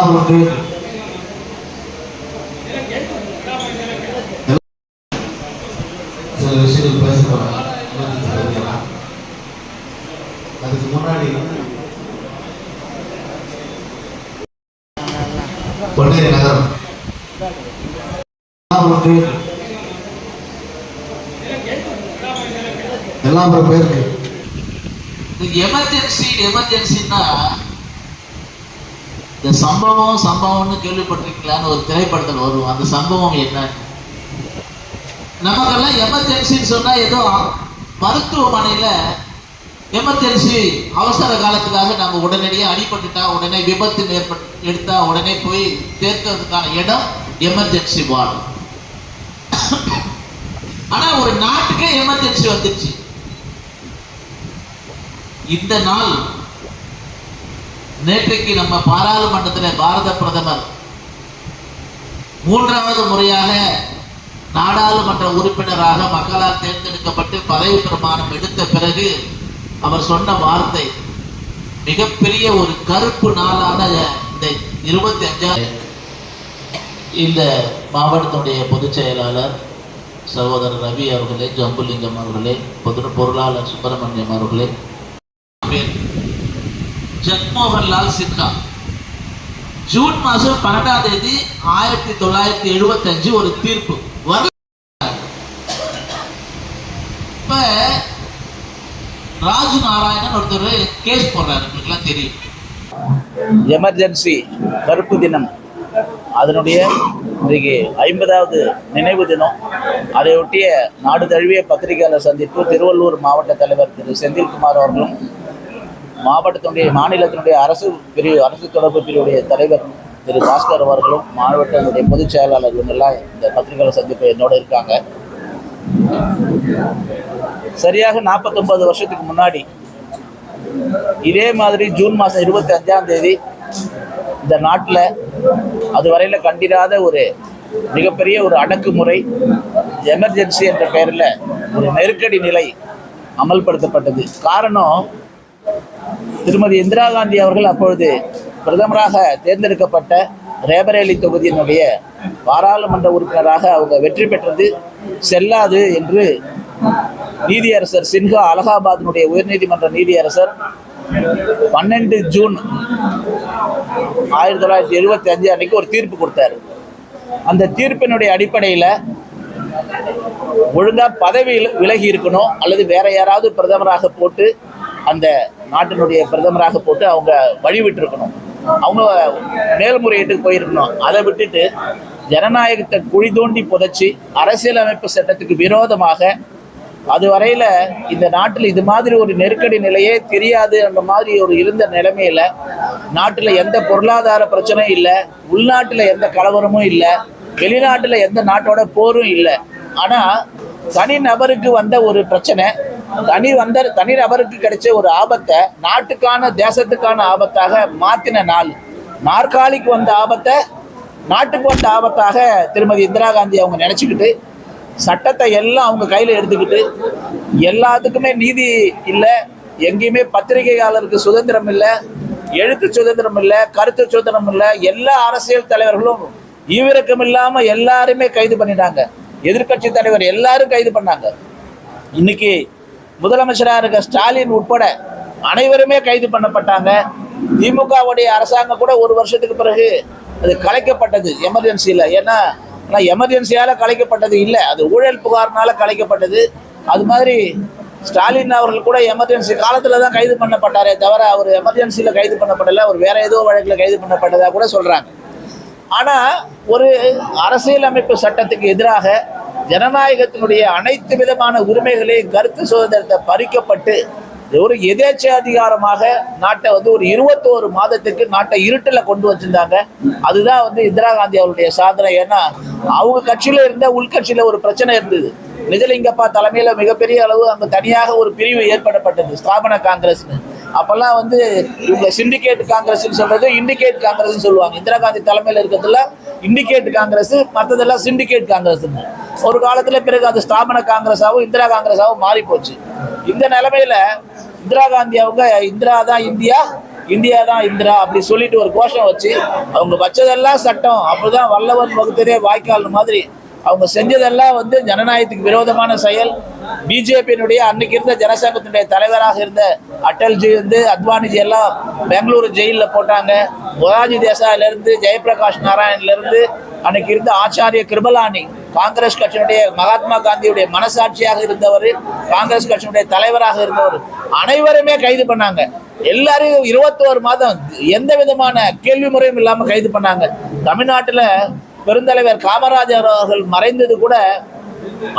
சில விஷயங்கள் பேச போறாங்க. அதுக்கு முன்னாடி பொன்னேரி நகரம் எல்லாம் பேருக்கு எமர்ஜென்சின்னா இந்த சம்பவம்னு கேள்விப்பட்டிருக்கீங்களான்னு ஒரு திரைப்படத்தில் வரும். அந்த சம்பவம் என்ன? நமக்கெல்லாம் எமர்ஜென்சின்னு சொன்னா ஏதோ மருத்துவமனையில எமர்ஜென்சி அவசர காலத்துக்காக நாங்க உடனடியாக அடிபட்டுட்டா, உடனே விபத்து எடுத்தா உடனே போய் சேர்க்கிறதுக்கான இடம் எமர்ஜென்சி வார்டு. ஆனா ஒரு நாட்டுக்கே எமர்ஜென்சி வந்துருச்சு. இந்த நாள் நேற்றைக்கு நம்ம பாராளுமன்றத்தில் பாரத பிரதமர் 3வது முறையாக நாடாளுமன்ற உறுப்பினராக மக்களால் தேர்ந்தெடுக்கப்பட்டு பதவி பிரமாணம் எடுத்த பிறகு அவர் சொன்ன வார்த்தை மிகப்பெரிய ஒரு கருப்பு நாளான இந்த 25 இந்த மாவட்டத்துடைய பொதுச் செயலாளர் சகோதரர் ரவி அவர்களே, ஜம்புலிங்கம் அவர்களே, பொருளாளர் சுப்பிரமணியம் அவர்களே, ஜக்மோகன்லால் சின்ஹா ஜூன் மாதம் 12ஆம் தேதி 1975 ஒரு தீர்ப்பு இப்ப ராஜு நாராயணன் ஒருத்தர் கேஸ் போடுறாரு. உங்களுக்குலாம் தெரியும். எமர்ஜென்சி கருப்பு தினம் அதனுடைய இன்றைக்கு 50வது நினைவு தினம். அதையொட்டிய நாடு தழுவிய பத்திரிகையாளர் சந்திப்பு திருவள்ளூர் மாவட்ட தலைவர் திரு செந்தில்குமார் அவர்களும், மாநிலத்தினுடைய அரசு தொடர்பு பிரிவுடைய தலைவர் திரு பாஸ்கர் அவர்களும், மாவட்டத்தினுடைய பொதுச் செயலாளர்கள் எல்லாம் இந்த பத்திரிகையாளர் சந்திப்பு என்னோட இருக்காங்க. சரியாக 49 வருஷத்துக்கு முன்னாடி இதே மாதிரி ஜூன் மாதம் 25ஆம் தேதி இந்த நாட்டில் அதுவரையில கண்டிராத ஒரு மிகப்பெரிய ஒரு அடக்குமுறை, எமர்ஜென்சி என்ற பெயரில் ஒரு நெருக்கடி நிலை அமல்படுத்தப்பட்டது. காரணம், திருமதி இந்திரா காந்தி அவர்கள் அப்பொழுது பிரதமராக தேர்ந்தெடுக்கப்பட்ட ரேபரேலி தொகுதியினுடைய பாராளுமன்ற உறுப்பினராக அவங்க வெற்றி பெற்றது செல்லாது என்று நீதியரசர் சின்ஹா, அலகாபாத்தினுடைய உயர்நீதிமன்ற நீதியரசர் 12 ஜூன் 1975 அன்னைக்கு ஒரு தீர்ப்பு கொடுத்தாரு. அந்த தீர்ப்பினுடைய அடிப்படையில் ஒழுங்கா பதவி விலகி இருக்கணும் அல்லது வேற யாராவது பிரதமராக போட்டு அந்த நாட்டினுடைய பிரதமராக போட்டு அவங்க வழிவிட்டு இருக்கணும், அவங்க மேல்முறையீட்டுக்கு போயிருக்கணும். அதை விட்டுட்டு ஜனநாயகத்தை குழி தோண்டி புதைச்சி அரசியலமைப்பு சட்டத்துக்கு விரோதமாக அதுவரையில் இந்த நாட்டில் இது மாதிரி ஒரு நெருக்கடி நிலையே தெரியாது அந்த மாதிரி ஒரு இருந்த நிலைமையில் நாட்டில் எந்த பொருளாதார பிரச்சனையும் இல்லை, உள்நாட்டில் எந்த கலவரமும் இல்லை, வெளிநாட்டில் எந்த நாட்டோட போரும் இல்லை. ஆனால் தனிநபருக்கு வந்த ஒரு பிரச்சனை, தனிநபருக்கு கிடைச்ச ஒரு ஆபத்தை நாட்டுக்கான தேசத்துக்கான ஆபத்தாக மாற்றின நாள். நாற்காலிக்கு வந்த ஆபத்தை நாட்டுக்கு வந்த ஆபத்தாக திருமதி இந்திரா காந்தி அவங்க நினச்சிக்கிட்டு சட்டத்தை எல்லாம் அவங்க கையில் எடுத்துக்கிட்டு எல்லாத்துக்குமே நீதி இல்லை, எங்கேயுமே பத்திரிகையாளருக்கு சுதந்திரம் இல்லை, எழுத்து சுதந்திரம் இல்லை, கருத்து சுதந்திரம் இல்லை, எல்லா அரசியல் தலைவர்களும் ஈவிரக்கம் இல்லாமல் எல்லாருமே கைது பண்ணிட்டாங்க. எதிர்கட்சி தலைவர் எல்லாரும் கைது பண்ணாங்க. இன்னைக்கு முதலமைச்சராக இருக்க ஸ்டாலின் உட்பட அனைவருமே கைது பண்ணப்பட்டாங்க. திமுகவுடைய அரசாங்கம் கூட 1 வருஷத்துக்கு பிறகு அது கலைக்கப்பட்டது எமர்ஜென்சியில். ஏன்னா எமர்ஜென்சியால் கலைக்கப்பட்டது இல்லை, அது ஊழல் புகார்னால கலைக்கப்பட்டது. அது மாதிரி ஸ்டாலின் அவர்கள் கூட எமர்ஜென்சி காலத்தில் தான் கைது பண்ணப்பட்டாரே தவிர அவர் எமர்ஜென்சியில் கைது பண்ணப்படலை, அவர் வேற ஏதோ வழக்கில் கைது பண்ணப்பட்டதாக கூட சொல்கிறாங்க. ஆனால் ஒரு அரசியலமைப்பு சட்டத்துக்கு எதிராக ஜனநாயகத்தினுடைய அனைத்து விதமான உரிமைகளையும், கருத்து சுதந்திரத்தை பறிக்கப்பட்டு ஒரு எதேச்சாதிகாரமாக நாட்டை ஒரு 21 மாதத்துக்கு நாட்டை இருட்டில் கொண்டு வச்சிருந்தாங்க. அதுதான் இந்திரா காந்தி அவருடைய சாதனை. ஏன்னா அவங்க கட்சியில இருந்த உள்கட்சியில ஒரு பிரச்சனை இருந்தது. நிஜலிங்கப்பா தலைமையில மிகப்பெரிய அளவு அங்க தனியாக ஒரு பிரிவு ஏற்படப்பட்டது, ஸ்தாபன காங்கிரஸ்னு. அப்பெல்லாம் இவங்க சிண்டிகேட் காங்கிரஸ் சொல்றது இண்டிகேட் காங்கிரஸ் சொல்லுவாங்க. இந்திரா காந்தி தலைமையில் இருக்கிறதுல இண்டிகேட் காங்கிரஸ், மற்றதெல்லாம் சிண்டிகேட் காங்கிரஸ். ஒரு காலத்துல பிறகு அது ஸ்தாபன காங்கிரஸாவும் இந்திரா காங்கிரஸாவும் மாறி போச்சு. இந்த நிலைமையில இந்திரா காந்தி அவங்க இந்திரா தான் இந்தியா, இந்தியா தான் இந்திரா அப்படி சொல்லிட்டு ஒரு கோஷம் வச்சு அவங்க வச்சதெல்லாம் சட்டம். அப்படிதான் வல்லவன் வகுத்ததே வாய்க்கால் மாதிரி அவங்க செஞ்சதெல்லாம் வந்து ஜனநாயகத்துக்கு விரோதமான செயல். பிஜேபியினுடைய அன்னைக்கு இருந்த ஜனசங்கத்தினுடைய தலைவராக இருந்த அட்டல்ஜி வந்து அத்வானிஜி எல்லாம் பெங்களூரு ஜெயிலில் போட்டாங்க. மொராஜி தேசாயிலிருந்து ஜெயபிரகாஷ் நாராயண்லேருந்து அன்னைக்கு இருந்த ஆச்சாரிய கிருபலானி காங்கிரஸ் கட்சியினுடைய மகாத்மா காந்தியுடைய மனசாட்சியாக இருந்தவர், காங்கிரஸ் கட்சியினுடைய தலைவராக இருந்தவர், அனைவருமே கைது பண்ணாங்க. எல்லாரையும் 21 மாதம் எந்த விதமான கேள்வி முறையும் இல்லாமல் கைது பண்ணாங்க. தமிழ்நாட்டில் பெருந்தலைவர் காமராஜர் அவர்கள் மறைந்தது கூட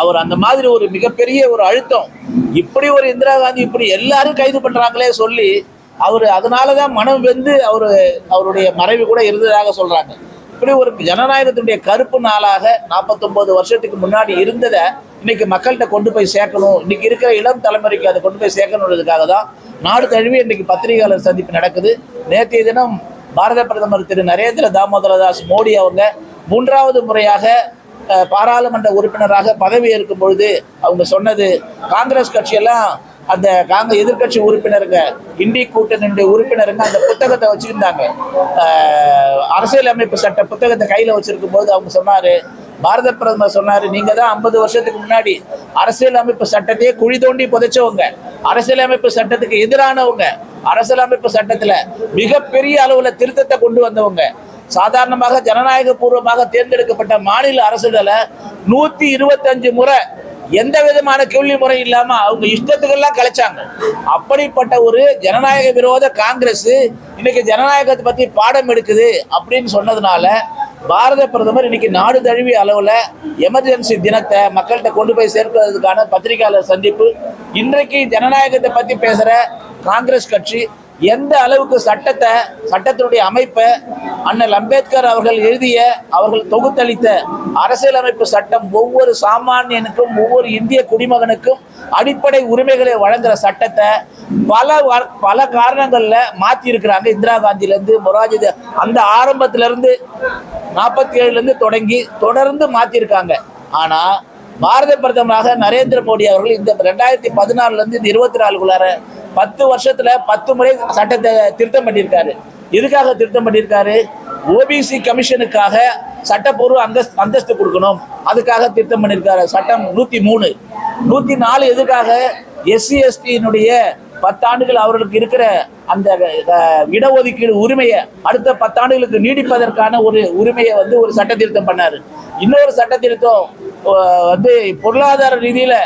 அவர் அந்த மாதிரி ஒரு மிகப்பெரிய ஒரு அழுத்தம். இப்படி ஒரு இந்திரா காந்தி இப்படி எல்லாரும் கைது பண்றாங்களே சொல்லி அவர் அதனாலதான் மனம் வெந்து அவருடைய மறைவு கூட இருந்ததாக சொல்றாங்க. இப்படி ஒரு ஜனநாயகத்தினுடைய கருப்பு நாளாக 49 வருஷத்துக்கு முன்னாடி இருந்ததை இன்னைக்கு மக்கள்கிட்ட கொண்டு போய் சேர்க்கணும், இன்னைக்கு இருக்கிற இளம் தலைமுறைக்கு அதை கொண்டு போய் சேர்க்கணுன்றதுக்காக தான் நாடு தழுவி இன்னைக்கு பத்திரிகையாளர் சந்திப்பு நடக்குது. நேற்றைய தினம் பாரத பிரதமர் திரு நரேந்திர தாமோதரதாஸ் மோடி அவங்க 3வது முறையாக பாராளுமன்ற உறுப்பினராக பதவி ஏற்கும் பொழுது அவங்க சொன்னது, காங்கிரஸ் கட்சியெல்லாம் அந்த எதிர்கட்சி உறுப்பினருங்க, இந்தி கூட்டணியுடைய உறுப்பினருங்க அந்த புத்தகத்தை வச்சுருந்தாங்க, அரசியலமைப்பு சட்ட புத்தகத்தை கையில் வச்சிருக்கும் போது அவங்க சொன்னார், பாரத பிரதமர் சொன்னார், நீங்கள் தான் 50 வருஷத்துக்கு முன்னாடி அரசியலமைப்பு சட்டத்தையே குழி தோண்டி புதைச்சவங்க, அரசியலமைப்பு சட்டத்துக்கு எதிரானவங்க, அரசியலமைப்பு சட்டத்தில் மிகப்பெரிய அளவில் திருத்தத்தை கொண்டு வந்தவங்க, சாதாரணமாக ஜனநாயக பூர்வமாக தேர்ந்தெடுக்கப்பட்ட மாநில அரசுகளை 125 முறை எந்த விதமான கேள்வி முறை இல்லாம அவங்க இஷ்டத்துக்கெல்லாம் கலைச்சாங்க. அப்படிப்பட்ட ஒரு ஜனநாயக விரோத காங்கிரஸ் இன்னைக்கு ஜனநாயகத்தை பத்தி பாடம் எடுக்குது அப்படின்னு சொன்னதுனால பாரத பிரதமர் இன்னைக்கு நாடு தழுவிய அளவுல எமர்ஜென்சி தினத்தை மக்கள்கிட்ட கொண்டு போய் சேர்க்கிறதுக்கான பத்திரிகையாளர் சந்திப்பு. இன்றைக்கு ஜனநாயகத்தை பத்தி பேசுற காங்கிரஸ் கட்சி எந்த அளவுக்கு சட்டத்தினுடைய அமைப்பை அண்ணல் அம்பேத்கர் அவர்கள் எழுதிய, அவர்கள் தொகுத்தளித்த அரசியலமைப்பு சட்டம் ஒவ்வொரு சாமானியனுக்கும் ஒவ்வொரு இந்திய குடிமகனுக்கும் அடிப்படை உரிமைகளை வழங்குற சட்டத்தை பல காரணங்கள்ல மாற்றி இருக்கிறாங்க. இந்திரா காந்தியிலேருந்து மொராஜி அந்த ஆரம்பத்திலிருந்து 47 தொடங்கி தொடர்ந்து மாற்றிருக்காங்க. ஆனா பாரத பிரதமராக நரேந்திர மோடி அவர்கள் இந்த 2014 இந்த 24க்குள்ளார 10 வருஷத்துல 10 முறை சட்டத்தை திருத்தம் பண்ணியிருக்காரு. எதுக்காக திருத்தம் பண்ணியிருக்காரு? ஓபிசி கமிஷனுக்காக சட்டப்பூர்வ அந்தஸ்து கொடுக்கணும், அதுக்காக திருத்தம் பண்ணியிருக்காரு. சட்டம் 103, 104 எதுக்காக? எஸ்சி எஸ்டியினுடைய 10 ஆண்டுகள் அவர்களுக்கு இருக்கிற அந்த இடஒதுக்கீடு உரிமையை அடுத்த 10 ஆண்டுகளுக்கு நீடிப்பதற்கான ஒரு உரிமையை வந்து ஒரு சட்ட திருத்தம் பண்ணாரு. இன்னொரு சட்ட திருத்தம் வந்து பொருளாதார ரீதியில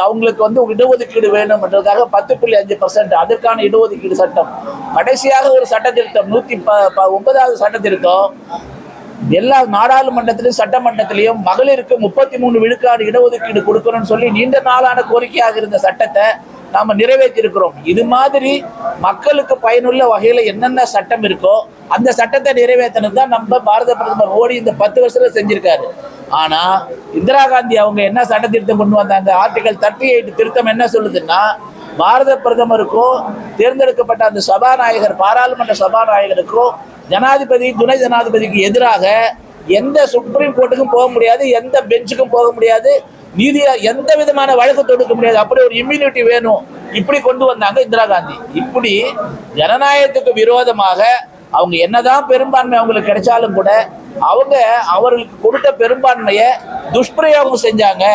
அவங்களுக்கு வந்து இடஒதுக்கீடு வேணும்ன்றதுக்காக 10.5% அதற்கான இடஒதுக்கீடு சட்டம். கடைசியாக ஒரு சட்ட திருத்தம் 109வது சட்ட திருத்தம் எல்லா நாடாளுமன்றத்திலும் சட்டமன்றத்திலையும் மகளிருக்கு 33 விழுக்காடு இடஒதுக்கீடு கொடுக்கணும்னு சொல்லி நீண்ட நாளான கோரிக்கையாக இருந்த சட்டத்தை நாம நிறைவேற்றி இருக்கிறோம். இது மாதிரி மக்களுக்கு பயனுள்ள வகையில என்னென்ன சட்டம் இருக்கோ அந்த சட்டத்தை நிறைவேற்றணும் தான் நம்ம பாரத பிரதமர் மோடி இந்த 10 வருஷத்துல செஞ்சிருக்காரு. ஆனா இந்திரா காந்தி அவங்க என்ன சட்ட திருத்தம் கொண்டு வந்தாங்க? ஆர்டிகல் 38 திருத்தம் என்ன சொல்லுதுன்னா, பாரத பிரதமருக்கும் தேர்ந்தெடுக்கப்பட்ட அந்த சபாநாயகர் பாராளுமன்ற சபாநாயகருக்கும் ஜனாதிபதி துணை ஜனாதிபதிக்கு எதிராக எந்த சுப்ரீம் கோர்ட்டுக்கும் போக முடியாது, எந்த பெஞ்சுக்கும் போக முடியாது, நீதியா எந்த விதமான வழக்கு தொடுக்க முடியாது, அப்படி ஒரு இம்யூனிட்டி வேணும். இப்படி கொண்டு வந்தாங்க இந்திரா காந்தி. இப்படி ஜனநாயகத்துக்கு விரோதமாக அவங்க என்னதான் பெரும்பான்மை அவங்களுக்கு கிடைச்சாலும் கூட அவர்களுக்கு கொடுத்த பெரும்பான்மையை துஷ்பிரயோகம் செஞ்சாங்க.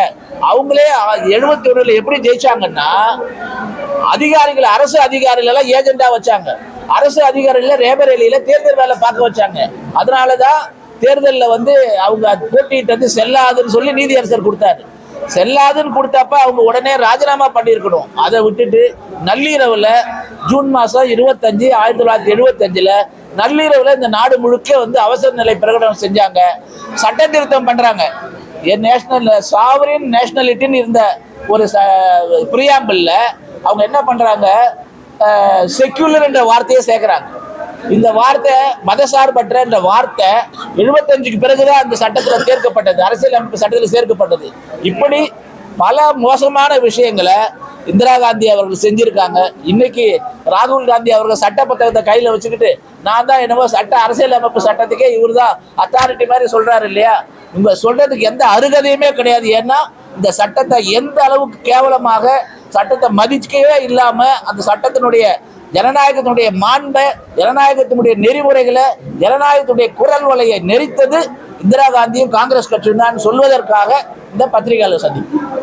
அவங்களே 71 எப்படி ஜெயிச்சாங்கன்னா, அதிகாரிகள் அரசு அதிகாரிகள் எல்லாம் ஏஜெண்டா வச்சாங்க, அரசு அதிகாரிகள் ரேபரேலியில தேர்தல் வேலை பார்க்க வச்சாங்க. அதனாலதான் தேர்தலில் வந்து அவங்க போட்டிட்டு செல்லாதுன்னு சொல்லி நீதியரசர் கொடுத்தாரு. செல்லாதுன்னு கொடுத்தப்ப அவங்க உடனே ராஜினாமா பண்ணியிருக்கணும். அதை விட்டுட்டு நள்ளிரவுல ஜூன் மாதம் 25 1975 நள்ளிரவுல இந்த நாடு முழுக்க வந்து அவசர நிலை பிரகடனம் செஞ்சாங்க, சட்ட திருத்தம் பண்றாங்க. நேஷனல் சாவரின் நேஷனலிட்டின்னு இருந்த ஒரு பிரியாம்பிள்ல அவங்க என்ன பண்றாங்க, செக்யூலர் என்ற வார்த்தையை சேர்க்கிறாங்க. இந்த வார்த்தை மதசார்பற்ற என்ற வார்த்தை 75க்கு பிறகுதான் அந்த சட்டத்தில் சேர்க்கப்பட்டது, அரசியலமைப்பு சட்டத்தில் சேர்க்கப்பட்டது. இப்படி பல மோசமான விஷயங்களை இந்திரா காந்தி அவர்கள் செஞ்சிருக்காங்க. இன்னைக்கு ராகுல் காந்தி அவர்கள் சட்ட புத்தகத்தை கையில் வச்சுக்கிட்டு நான் தான் என்னவோ அரசியலமைப்பு சட்டத்துக்கே இவர் தான் அத்தாரிட்டி மாதிரி சொல்றாரு இல்லையா? இவங்க சொல்றதுக்கு எந்த அருகதையுமே கிடையாது. ஏன்னா இந்த சட்டத்தை எந்த அளவுக்கு கேவலமாக சட்டத்தை மதிக்கவே இல்லாம அந்த சட்டத்தினுடைய ஜனநாயகத்தினுடைய மாண்பை, ஜனநாயகத்தினுடைய நெறிமுறைகளை, ஜனநாயகத்தினுடைய குரல் வலையை நெறித்தது இந்திரா காந்தியும் காங்கிரஸ் கட்சியும் தான் சொல்வதற்காக இந்த பத்திரிகையாளர் சந்திப்பு.